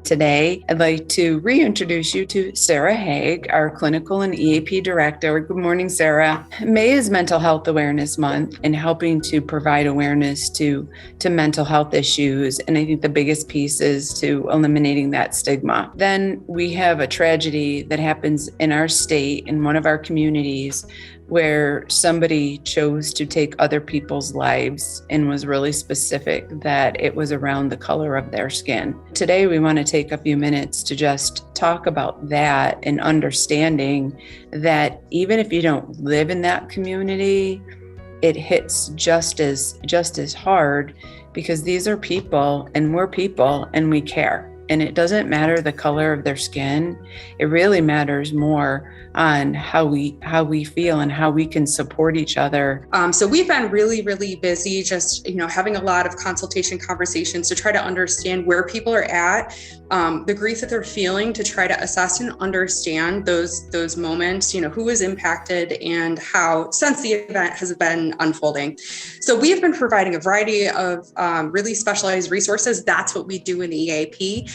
Today, I'd like to reintroduce you to Sarah Haig, our Clinical and EAP Director. Good morning, Sarah. May is Mental Health Awareness Month and helping to provide awareness to mental health issues. And I think the biggest piece is to eliminating that stigma. Then we have a tragedy that happens in our state, in one of our communities, where somebody chose to take other people's lives and was really specific that it was around the color of their skin. Today, we want to take a few minutes to just talk about that and understanding that even if you don't live in that community, it hits just as hard, because these are people and we're people and we care. And it doesn't matter the color of their skin. It really matters more on how we feel and how we can support each other. So we've been really, really busy just, having a lot of consultation conversations to try to understand where people are at, the grief that they're feeling, to try to assess and understand those moments, who is impacted and how since the event has been unfolding. So we have been providing a variety of really specialized resources. That's what we do in the EAP.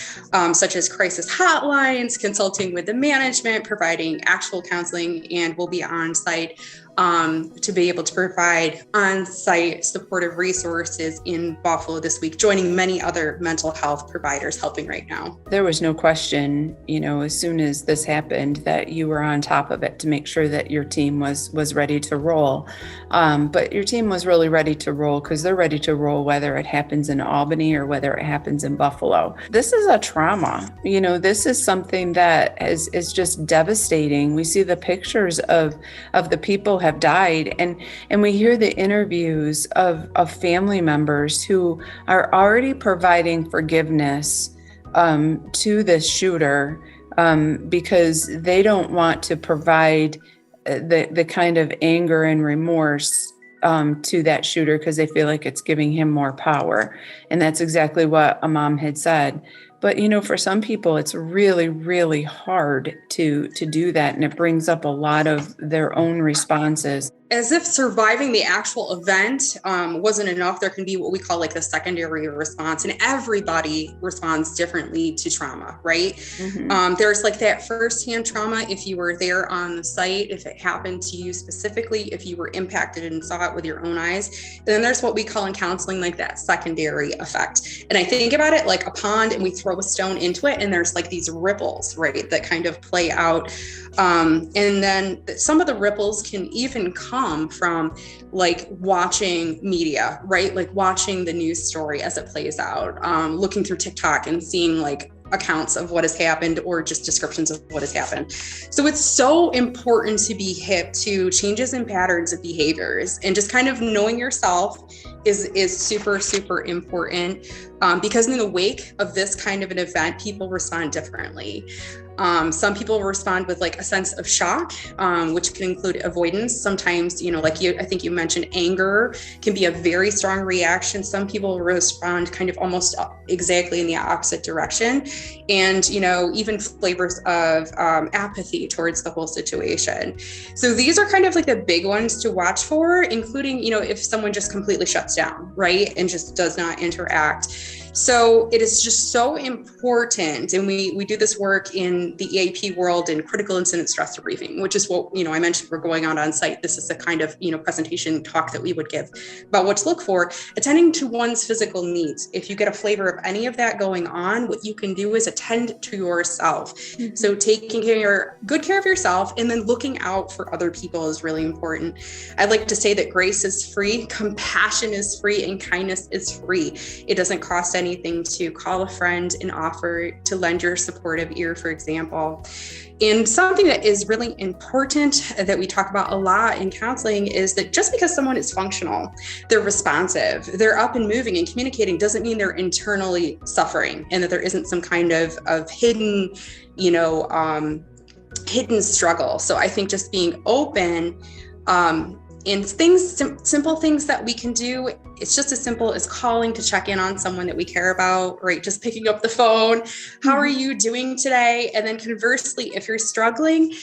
Such as crisis hotlines, consulting with the management, providing actual counseling, and we'll be on site to be able to provide on-site supportive resources in Buffalo this week, joining many other mental health providers helping right now. There was no question, as soon as this happened, that you were on top of it to make sure that your team was ready to roll. But your team was really ready to roll because they're ready to roll whether it happens in Albany or whether it happens in Buffalo. This is a trauma. This is something that is just devastating. We see the pictures of the people have died, and we hear the interviews of family members who are already providing forgiveness to this shooter because they don't want to provide the kind of anger and remorse to that shooter, because they feel like it's giving him more power. And that's exactly what a mom had said. But, for some people, it's really, really hard to do that. And it brings up a lot of their own responses. As if surviving the actual event wasn't enough, there can be what we call like the secondary response, and everybody responds differently to trauma, right? Mm-hmm. There's like that firsthand trauma if you were there on the site, if it happened to you specifically, if you were impacted and saw it with your own eyes. And then there's what we call in counseling like that secondary effect. And I think about it like a pond, and we throw a stone into it, and there's like these ripples, right, that kind of play out. And then some of the ripples can even come from like watching media, right? Like watching the news story as it plays out, looking through TikTok and seeing like accounts of what has happened or just descriptions of what has happened. So it's so important to be hip to changes in patterns of behaviors, and just kind of knowing yourself is super, super important because in the wake of this kind of an event, people respond differently. Some people respond with like a sense of shock, which can include avoidance. Sometimes, I think you mentioned anger can be a very strong reaction. Some people respond kind of almost exactly in the opposite direction. And, even flavors of apathy towards the whole situation. So these are kind of like the big ones to watch for, including, if someone just completely shuts down, right, and just does not interact. So it is just so important. And we do this work in the EAP world in critical incident stress debriefing, which is what, I mentioned we're going on site. This is the kind of, presentation talk that we would give about what to look for, attending to one's physical needs. If you get a flavor of any of that going on, what you can do is attend to yourself. Mm-hmm. So taking good care of yourself and then looking out for other people is really important. I'd like to say that grace is free, compassion is free, and kindness is free. It doesn't cost anything to call a friend and offer to lend your supportive ear, for example. And something that is really important that we talk about a lot in counseling is that just because someone is functional, they're responsive, they're up and moving and communicating, doesn't mean they're internally suffering, and that there isn't some kind of hidden, hidden struggle. So I think just being open, and simple things that we can do, it's just as simple as calling to check in on someone that we care about, right? Just picking up the phone. How are you doing today? And then conversely, if you're struggling,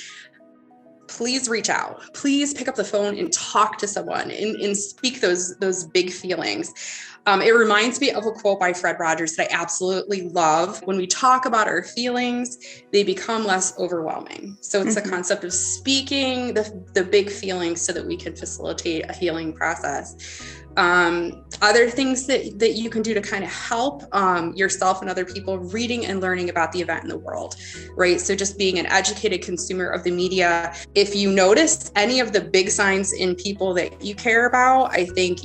please reach out. Please pick up the phone and talk to someone and speak those big feelings. It reminds me of a quote by Fred Rogers that I absolutely love. When we talk about our feelings, they become less overwhelming. So it's the concept of speaking the big feelings so that we can facilitate a healing process. Other things that you can do to kind of help yourself and other people, reading and learning about the event in the world, right? So just being an educated consumer of the media. If you notice any of the big signs in people that you care about, I think,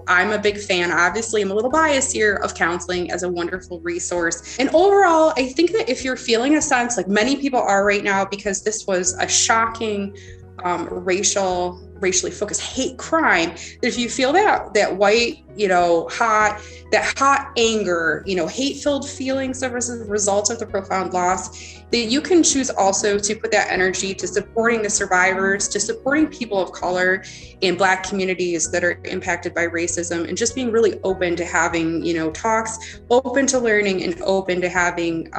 I'm a big fan, obviously I'm a little biased here, of counseling as a wonderful resource. And overall, I think that if you're feeling a sense, like many people are right now, because this was a shocking racially focused hate crime, that if you feel that white, hot anger, hate-filled feelings as a result of the profound loss, that you can choose also to put that energy to supporting the survivors, to supporting people of color in Black communities that are impacted by racism, and just being really open to having, talks, open to learning, and open to having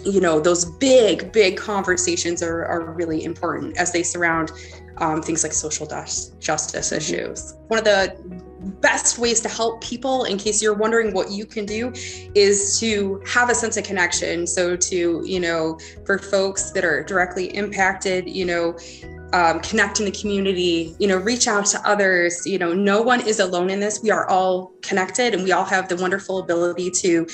those big conversations are really important as they surround things like social justice issues. One of the best ways to help people, in case you're wondering what you can do, is to have a sense of connection. So to, for folks that are directly impacted, connect in the community, reach out to others. No one is alone in this. We are all connected, and we all have the wonderful ability to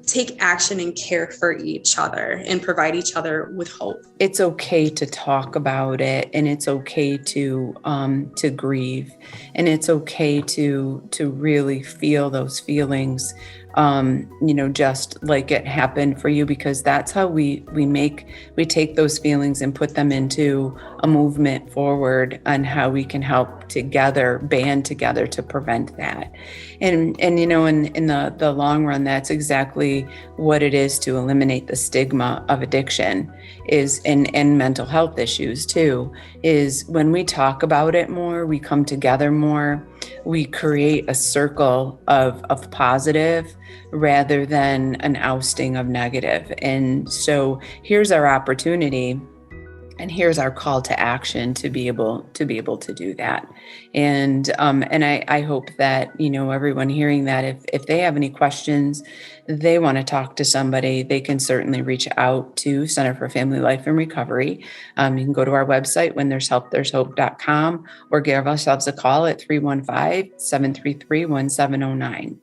take action and care for each other and provide each other with hope. It's okay to talk about it, and it's okay to grieve, and it's okay to really feel those feelings, just like it happened for you, because that's how we take those feelings and put them into a movement forward on how we can help together, band together to prevent that. And in the long run, that's exactly what it is to eliminate the stigma of addiction and mental health issues too, is when we talk about it more, we come together more, we create a circle of positive rather than an ousting of negative. And so here's our opportunity, and here's our call to action to be able to do that. And I hope that, everyone hearing that, if they have any questions, they want to talk to somebody, they can certainly reach out to Center for Family Life and Recovery. You can go to our website, whenthere'shelp.com, or give ourselves a call at 315-733-1709.